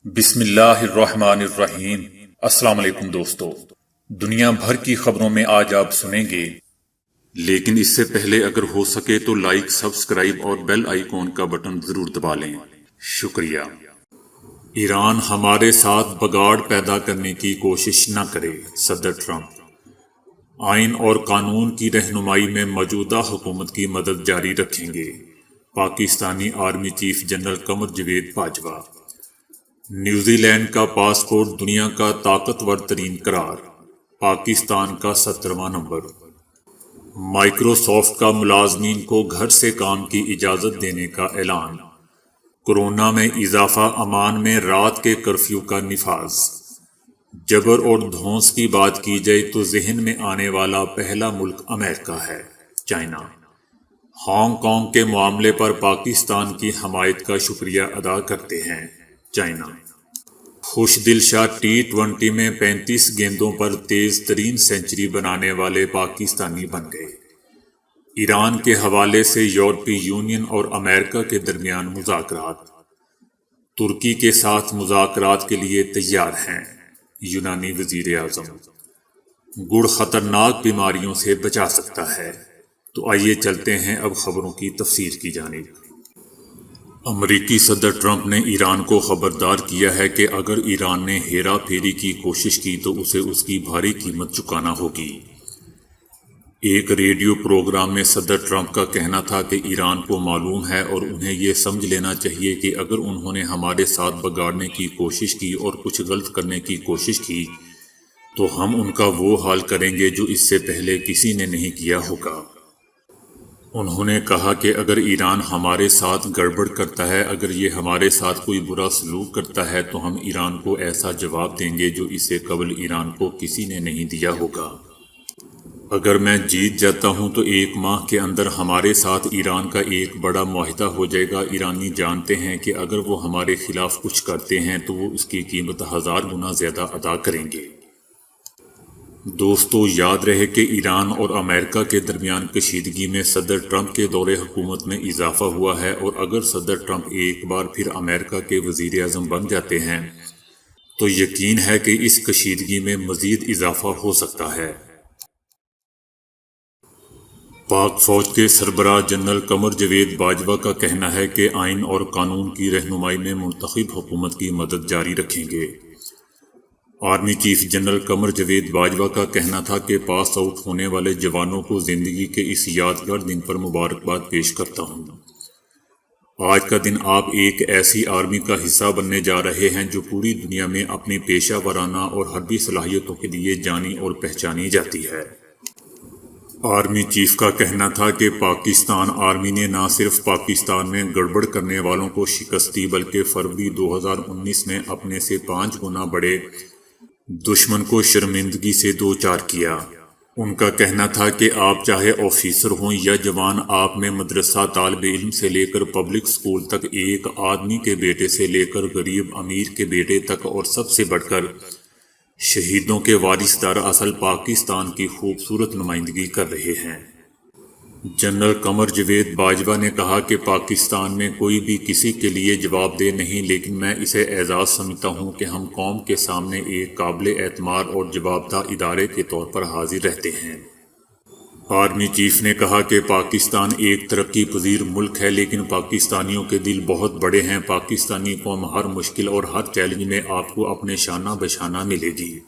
بسم اللہ الرحمن الرحیم۔ السلام علیکم دوستو، دنیا بھر کی خبروں میں آج آپ سنیں گے، لیکن اس سے پہلے اگر ہو سکے تو لائک، سبسکرائب اور بیل آئیکن کا بٹن ضرور دبا لیں۔ شکریہ۔ ایران ہمارے ساتھ بگاڑ پیدا کرنے کی کوشش نہ کرے، صدر ٹرمپ۔ آئین اور قانون کی رہنمائی میں موجودہ حکومت کی مدد جاری رکھیں گے، Pakistani army chief general Qamar Javed Bajwa. New Zealand کا پاسپورٹ دنیا کا طاقتور ترین قرار، پاکستان کا 17واں نمبر۔ مائیکروسافٹ کا ملازمین کو گھر سے کام کی اجازت دینے کا اعلان۔ کورونا میں اضافہ، امان میں رات کے کرفیو کا نفاذ۔ جبر اور دھونس کی بات کی جائے تو ذہن میں آنے والا پہلا ملک امریکہ ہے، چائنا۔ ہانگ کانگ کے معاملے پر پاکستان کی حمایت کا شکریہ ادا کرتے ہیں، چائنا۔ خوش دل شاہ ٹی20 میں 35 گیندوں پر تیز ترین سنچری بنانے والے پاکستانی بن گئے۔ ایران کے حوالے سے یورپی یونین اور امریکہ کے درمیان مذاکرات۔ ترکی کے ساتھ مذاکرات کے لیے تیار ہیں، یونانی وزیر اعظم۔ گڑ خطرناک بیماریوں سے بچا سکتا ہے، تو آئیے چلتے ہیں اب خبروں کی تفصیل کی جانب۔ امریکی صدر ٹرمپ نے ایران کو خبردار کیا ہے کہ اگر ایران نے ہیرا پھیری کی کوشش کی تو اسے اس کی بھاری قیمت چکانا ہوگی۔ ایک ریڈیو پروگرام میں صدر ٹرمپ کا کہنا تھا کہ ایران کو معلوم ہے اور انہیں یہ سمجھ لینا چاہیے کہ اگر انہوں نے ہمارے ساتھ بگاڑنے کی کوشش کی اور کچھ غلط کرنے کی کوشش کی تو ہم ان کا وہ حال کریں گے جو اس سے پہلے کسی نے نہیں کیا ہوگا۔ انہوں نے کہا کہ اگر ایران ہمارے ساتھ گڑبڑ کرتا ہے، اگر یہ ہمارے ساتھ کوئی برا سلوک کرتا ہے تو ہم ایران کو ایسا جواب دیں گے جو اس سے قبل ایران کو کسی نے نہیں دیا ہوگا۔ اگر میں جیت جاتا ہوں تو 1 ماہ کے اندر ہمارے ساتھ ایران کا ایک بڑا معاہدہ ہو جائے گا۔ ایرانی جانتے ہیں کہ اگر وہ ہمارے خلاف کچھ کرتے ہیں تو وہ اس کی قیمت 1000 گنا زیادہ ادا کریں گے۔ دوستو، یاد رہے کہ ایران اور امریکہ کے درمیان کشیدگی میں صدر ٹرمپ کے دور حکومت میں اضافہ ہوا ہے، اور اگر صدر ٹرمپ ایک بار پھر امریکہ کے وزیر اعظم بن جاتے ہیں تو یقین ہے کہ اس کشیدگی میں مزید اضافہ ہو سکتا ہے۔ پاک فوج کے سربراہ جنرل قمر جاوید باجوہ کا کہنا ہے کہ آئین اور قانون کی رہنمائی میں منتخب حکومت کی مدد جاری رکھیں گے۔ Army chief general Qamar Javed Bajwa کا کہنا تھا کہ پاس آؤٹ ہونے والے جوانوں کو زندگی کے اس یادگار دن پر مبارکباد پیش کرتا ہوں۔ آج کا دن آپ ایک ایسی آرمی کا حصہ بننے جا رہے ہیں جو پوری دنیا میں اپنی پیشہ ورانہ اور حربی صلاحیتوں کے لیے جانی اور پہچانی جاتی ہے۔ آرمی چیف کا کہنا تھا کہ پاکستان آرمی نے نہ صرف پاکستان میں گڑبڑ کرنے والوں کو شکست دی بلکہ فروری 2019 میں اپنے سے 5 گنا بڑے دشمن کو شرمندگی سے دوچار کیا۔ ان کا کہنا تھا کہ آپ چاہے آفیسر ہوں یا جوان، آپ میں مدرسہ طالب علم سے لے کر پبلک سکول تک، ایک آدمی کے بیٹے سے لے کر غریب امیر کے بیٹے تک، اور سب سے بڑھ کر شہیدوں کے وارث دراصل پاکستان کی خوبصورت نمائندگی کر رہے ہیں۔ جنرل قمر جاوید باجوہ نے کہا کہ پاکستان میں کوئی بھی کسی کے لیے جواب دہ نہیں، لیکن میں اسے اعزاز سمجھتا ہوں کہ ہم قوم کے سامنے ایک قابل اعتماد اور جوابدہ ادارے کے طور پر حاضر رہتے ہیں۔ آرمی چیف نے کہا کہ پاکستان ایک ترقی پذیر ملک ہے، لیکن پاکستانیوں کے دل بہت بڑے ہیں۔ پاکستانی قوم ہر مشکل اور ہر چیلنج میں آپ کو اپنے شانہ بشانہ ملے گی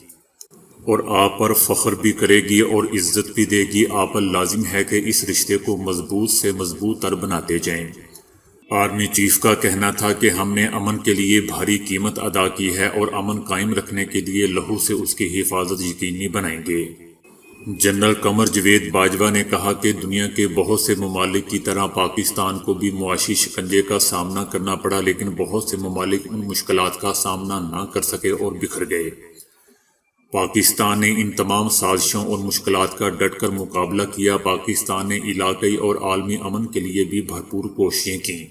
اور آپ پر فخر بھی کرے گی اور عزت بھی دے گی۔ آپ پر لازم ہے کہ اس رشتے کو مضبوط سے مضبوط تر بناتے جائیں۔ آرمی چیف کا کہنا تھا کہ ہم نے امن کے لیے بھاری قیمت ادا کی ہے اور امن قائم رکھنے کے لیے لہو سے اس کی حفاظت یقینی بنائیں گے۔ جنرل قمر جاوید باجوہ نے کہا کہ دنیا کے بہت سے ممالک کی طرح پاکستان کو بھی معاشی شکنجے کا سامنا کرنا پڑا، لیکن بہت سے ممالک ان مشکلات کا سامنا نہ کر سکے اور بکھر گئے۔ پاکستان نے ان تمام سازشوں اور مشکلات کا ڈٹ کر مقابلہ کیا۔ پاکستان نے علاقائی اور عالمی امن کے لیے بھی بھرپور کوششیں کیں۔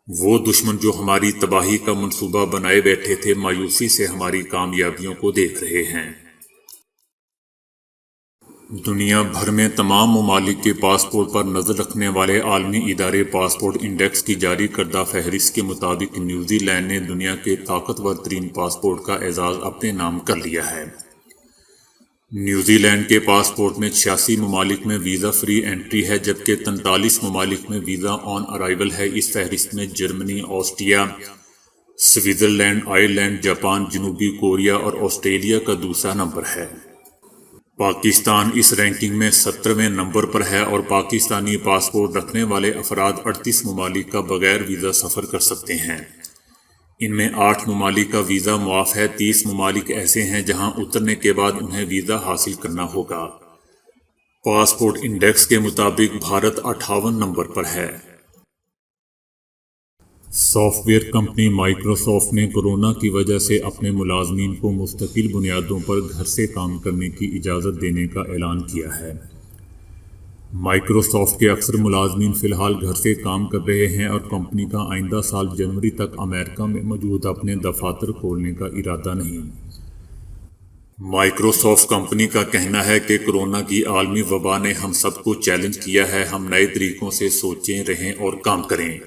وہ دشمن جو ہماری تباہی کا منصوبہ بنائے بیٹھے تھے، مایوسی سے ہماری کامیابیوں کو دیکھ رہے ہیں۔ دنیا بھر میں تمام ممالک کے پاسپورٹ پر نظر رکھنے والے عالمی ادارے پاسپورٹ انڈیکس کی جاری کردہ فہرست کے مطابق نیوزی لینڈ نے دنیا کے طاقتور ترین پاسپورٹ کا اعزاز اپنے نام کر لیا ہے۔ نیوزی لینڈ کے پاسپورٹ میں 86 ممالک میں ویزا فری انٹری ہے، جبکہ 43 ممالک میں ویزا آن ارائیول ہے۔ اس فہرست میں Germany, Austria, Switzerland, Ireland, Japan, جنوبی کوریا اور آسٹریلیا کا دوسرا نمبر ہے۔ پاکستان اس رینکنگ میں 17ویں نمبر پر ہے اور پاکستانی پاسپورٹ رکھنے والے افراد 38 ممالک کا بغیر ویزا سفر کر سکتے ہیں۔ ان میں 8 ممالک کا ویزا معاف ہے، 30 ممالک ایسے ہیں جہاں اترنے کے بعد انہیں ویزا حاصل کرنا ہوگا۔ پاسپورٹ انڈیکس کے مطابق بھارت 58 نمبر پر ہے۔ سافٹ ویئر کمپنی مائیکروسافٹ نے کورونا کی وجہ سے اپنے ملازمین کو مستقل بنیادوں پر گھر سے کام کرنے کی اجازت دینے کا اعلان کیا ہے۔ مائیکروسافٹ کے اکثر ملازمین فی الحال گھر سے کام کر رہے ہیں اور کمپنی کا آئندہ سال جنوری تک امریکہ میں موجود اپنے دفاتر کھولنے کا ارادہ نہیں۔ مائیکروسافٹ کمپنی کا کہنا ہے کہ کورونا کی عالمی وبا نے ہم سب کو چیلنج کیا ہے، ہم نئے طریقوں سے سوچیں، رہیں اور کام کریں۔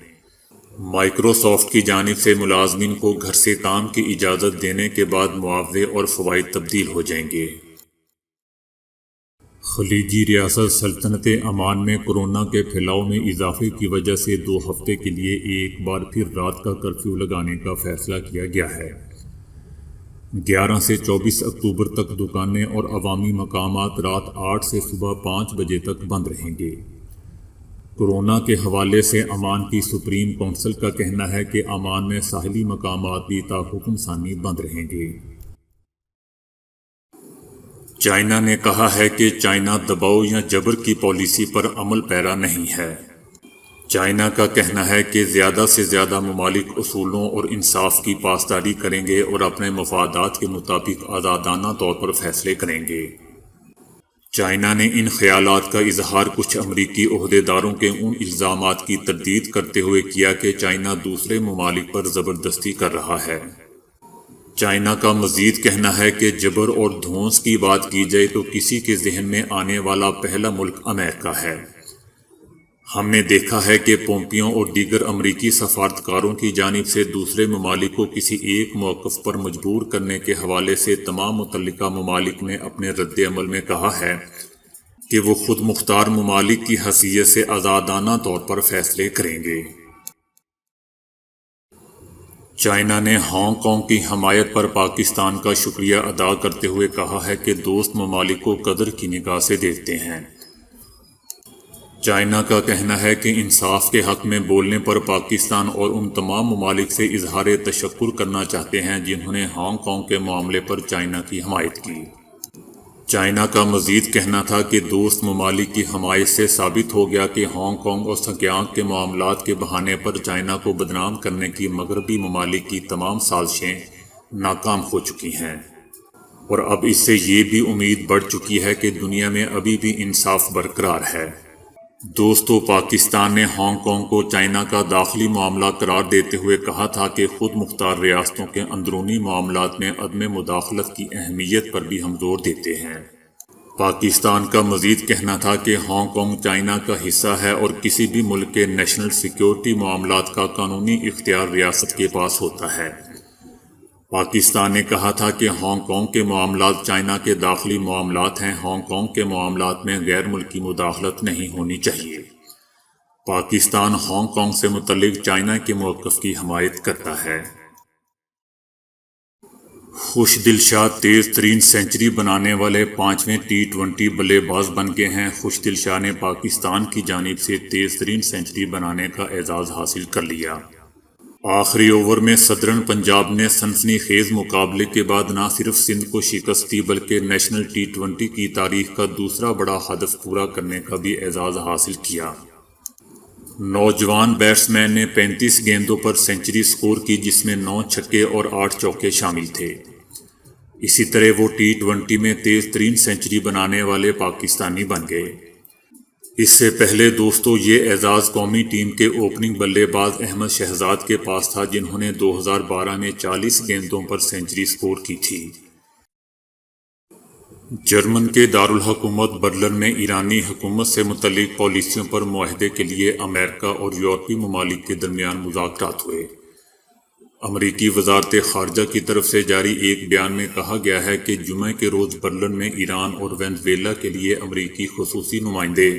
مائیکروسافٹ کی جانب سے ملازمین کو گھر سے کام کی اجازت دینے کے بعد معاوضے اور فوائد تبدیل ہو جائیں گے۔ خلیجی ریاست سلطنت عمان میں کورونا کے پھیلاؤ میں اضافے کی وجہ سے 2 ہفتے کے لیے ایک بار پھر رات کا کرفیو لگانے کا فیصلہ کیا گیا ہے۔ 11 سے 24 اکتوبر تک دکانیں اور عوامی مقامات رات 8 سے صبح 5 بجے تک بند رہیں گے۔ کورونا کے حوالے سے عمان کی سپریم کونسل کا کہنا ہے کہ عمان میں ساحلی مقامات بھی تاحکم ثانی بند رہیں گے۔ چائنا نے کہا ہے کہ چائنا دباؤ یا جبر کی پالیسی پر عمل پیرا نہیں ہے۔ چائنا کا کہنا ہے کہ زیادہ سے زیادہ ممالک اصولوں اور انصاف کی پاسداری کریں گے اور اپنے مفادات کے مطابق آزادانہ طور پر فیصلے کریں گے۔ چائنا نے ان خیالات کا اظہار کچھ امریکی عہدیداروں کے ان الزامات کی تردید کرتے ہوئے کیا کہ چائنا دوسرے ممالک پر زبردستی کر رہا ہے۔ چائنا کا مزید کہنا ہے کہ جبر اور دھونس کی بات کی جائے تو کسی کے ذہن میں آنے والا پہلا ملک امریکہ ہے۔ ہم نے دیکھا ہے کہ پومپیو اور دیگر امریکی سفارتکاروں کی جانب سے دوسرے ممالک کو کسی ایک موقف پر مجبور کرنے کے حوالے سے تمام متعلقہ ممالک نے اپنے رد عمل میں کہا ہے کہ وہ خود مختار ممالک کی حیثیت سے آزادانہ طور پر فیصلے کریں گے۔ چائنا نے ہانگ کانگ کی حمایت پر پاکستان کا شکریہ ادا کرتے ہوئے کہا ہے کہ دوست ممالک کو قدر کی نگاہ سے دیکھتے ہیں۔ چائنا کا کہنا ہے کہ انصاف کے حق میں بولنے پر پاکستان اور ان تمام ممالک سے اظہار تشکر کرنا چاہتے ہیں جنہوں نے ہانگ کانگ کے معاملے پر چائنا کی حمایت کی۔ چائنا کا مزید کہنا تھا کہ دوست ممالک کی حمایت سے ثابت ہو گیا کہ ہانگ کانگ اور سنکیانگ کے معاملات کے بہانے پر چائنا کو بدنام کرنے کی مغربی ممالک کی تمام سازشیں ناکام ہو چکی ہیں، اور اب اس سے یہ بھی امید بڑھ چکی ہے کہ دنیا میں ابھی بھی انصاف برقرار ہے۔ دوستو، پاکستان نے ہانگ کانگ کو چائنا کا داخلی معاملہ قرار دیتے ہوئے کہا تھا کہ خود مختار ریاستوں کے اندرونی معاملات میں عدم مداخلت کی اہمیت پر بھی ہم زور دیتے ہیں۔ پاکستان کا مزید کہنا تھا کہ ہانگ کانگ چائنا کا حصہ ہے اور کسی بھی ملک کے نیشنل سیکیورٹی معاملات کا قانونی اختیار ریاست کے پاس ہوتا ہے۔ پاکستان نے کہا تھا کہ ہانگ کانگ کے معاملات چائنا کے داخلی معاملات ہیں، ہانگ کانگ کے معاملات میں غیر ملکی مداخلت نہیں ہونی چاہیے۔ پاکستان ہانگ کانگ سے متعلق چائنا کے موقف کی حمایت کرتا ہے۔ خوش دل شاہ تیز ترین سنچری بنانے والے 5ویں ٹی20 بلے باز بن گئے ہیں۔ خوش دل شاہ نے پاکستان کی جانب سے تیز ترین سنچری بنانے کا اعزاز حاصل کر لیا۔ آخری اوور میں صدرن پنجاب نے سنسنی خیز مقابلے کے بعد نہ صرف سندھ کو شکست دی بلکہ نیشنل ٹی20 کی تاریخ کا دوسرا بڑا ہدف پورا کرنے کا بھی اعزاز حاصل کیا۔ نوجوان بیٹسمین نے 35 گیندوں پر سنچری سکور کی، جس میں 9 چھکے اور 8 چوکے شامل تھے۔ اسی طرح وہ ٹی20 میں تیز ترین سنچری بنانے والے پاکستانی بن گئے۔ اس سے پہلے دوستو، یہ اعزاز قومی ٹیم کے اوپننگ بلے باز احمد شہزاد کے پاس تھا جنہوں نے 2012 میں 40 گیندوں پر سنچری سکور کی تھی۔ جرمن کے دارالحکومت برلن میں ایرانی حکومت سے متعلق پالیسیوں پر معاہدے کے لیے امریکہ اور یورپی ممالک کے درمیان مذاکرات ہوئے۔ امریکی وزارت خارجہ کی طرف سے جاری ایک بیان میں کہا گیا ہے کہ جمعہ کے روز برلن میں ایران اور وینزویلا کے لیے امریکی خصوصی نمائندے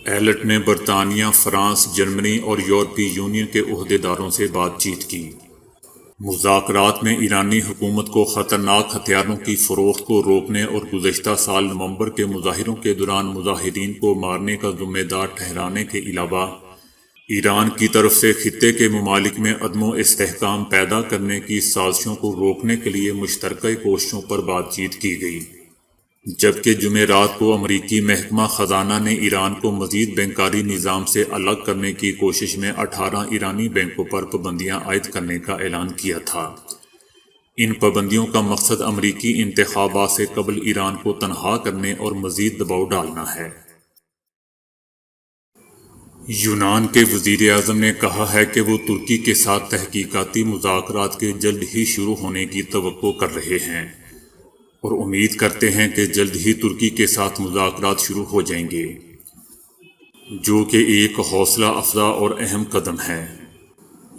ایلٹ نے برطانیہ، فرانس، جرمنی اور یورپی یونین کے عہدیداروں سے بات چیت کی۔ مذاکرات میں ایرانی حکومت کو خطرناک ہتھیاروں کی فروخت کو روکنے اور گزشتہ سال نومبر کے مظاہروں کے دوران مظاہرین کو مارنے کا ذمہ دار ٹھہرانے کے علاوہ ایران کی طرف سے خطے کے ممالک میں عدم و استحکام پیدا کرنے کی سازشوں کو روکنے کے لیے مشترکہ کوششوں پر بات چیت کی گئی، جبکہ جمعرات کو امریکی محکمہ خزانہ نے ایران کو مزید بینکاری نظام سے الگ کرنے کی کوشش میں 18 ایرانی بینکوں پر پابندیاں عائد کرنے کا اعلان کیا تھا۔ ان پابندیوں کا مقصد امریکی انتخابات سے قبل ایران کو تنہا کرنے اور مزید دباؤ ڈالنا ہے۔ یونان کے وزیر اعظم نے کہا ہے کہ وہ ترکی کے ساتھ تحقیقاتی مذاکرات کے جلد ہی شروع ہونے کی توقع کر رہے ہیں اور امید کرتے ہیں کہ جلد ہی ترکی کے ساتھ مذاکرات شروع ہو جائیں گے، جو کہ ایک حوصلہ افزا اور اہم قدم ہے۔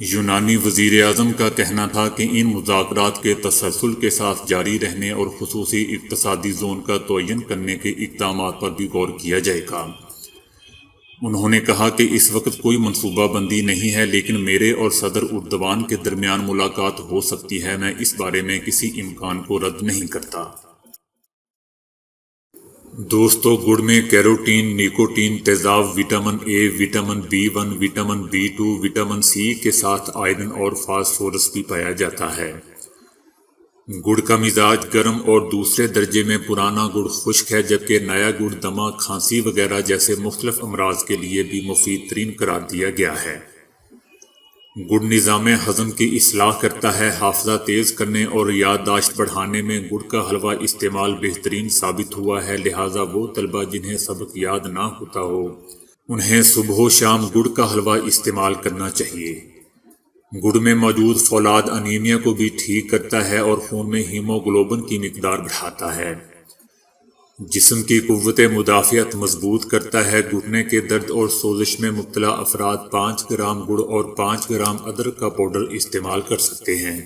یونانی وزیر اعظم کا کہنا تھا کہ ان مذاکرات کے تسلسل کے ساتھ جاری رہنے اور خصوصی اقتصادی زون کا تعین کرنے کے اقدامات پر بھی غور کیا جائے گا۔ انہوں نے کہا کہ اس وقت کوئی منصوبہ بندی نہیں ہے، لیکن میرے اور صدر اردوان کے درمیان ملاقات ہو سکتی ہے۔ میں اس بارے میں کسی امکان کو رد نہیں کرتا۔ دوستو، گڑ میں کیروٹین، نیکوٹین، تیزاب، vitamin A, vitamin B1، vitamin B2، vitamin C کے ساتھ آئرن اور فاسفورس بھی پایا جاتا ہے۔ گڑ کا مزاج گرم اور دوسرے درجے میں پرانا گڑ خشک ہے، جبکہ نیا گڑ دمہ، کھانسی وغیرہ جیسے مختلف امراض کے لیے بھی مفید ترین قرار دیا گیا ہے۔ گڑ نظام ہضم کی اصلاح کرتا ہے، حافظہ تیز کرنے اور یادداشت بڑھانے میں گڑ کا حلوہ استعمال بہترین ثابت ہوا ہے، لہٰذا وہ طلبہ جنہیں سبق یاد نہ ہوتا ہو انہیں صبح و شام گڑ کا حلوہ استعمال کرنا چاہیے۔ گڑ میں موجود فولاد انیمیا کو بھی ٹھیک کرتا ہے اور خون میں ہیموگلوبن کی مقدار بڑھاتا ہے، جسم کی قوت مدافعت مضبوط کرتا ہے۔ گھٹنے کے درد اور سوزش میں مبتلا افراد 5 گرام گڑ اور 5 گرام ادرک کا پاؤڈر استعمال کر سکتے ہیں۔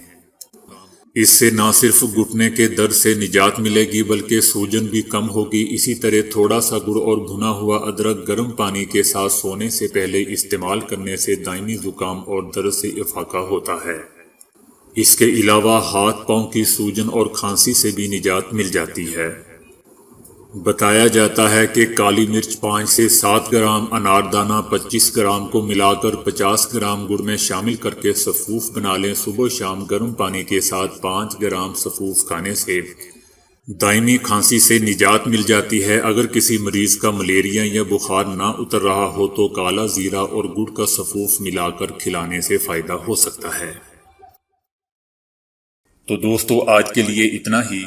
اس سے نہ صرف گھٹنے کے درد سے نجات ملے گی بلکہ سوجن بھی کم ہوگی۔ اسی طرح تھوڑا سا گڑ اور بھنا ہوا ادرک گرم پانی کے ساتھ سونے سے پہلے استعمال کرنے سے دائمی زکام اور درد سے افاقہ ہوتا ہے۔ اس کے علاوہ ہاتھ پاؤں کی سوجن اور کھانسی سے بھی نجات مل جاتی ہے۔ بتایا جاتا ہے کہ کالی مرچ 5 سے 7 گرام، اناردانہ 25 گرام کو ملا کر 50 گرام گڑ میں شامل کر کے سفوف بنا لیں۔ صبح شام گرم پانی کے ساتھ 5 گرام سفوف کھانے سے دائمی کھانسی سے نجات مل جاتی ہے۔ اگر کسی مریض کا ملیریا یا بخار نہ اتر رہا ہو تو کالا زیرہ اور گڑ کا سفوف ملا کر کھلانے سے فائدہ ہو سکتا ہے۔ تو دوستو، آج کے لیے اتنا ہی۔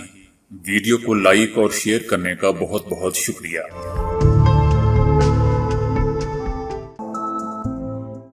ویڈیو کو لائک اور شیئر کرنے کا بہت بہت شکریہ۔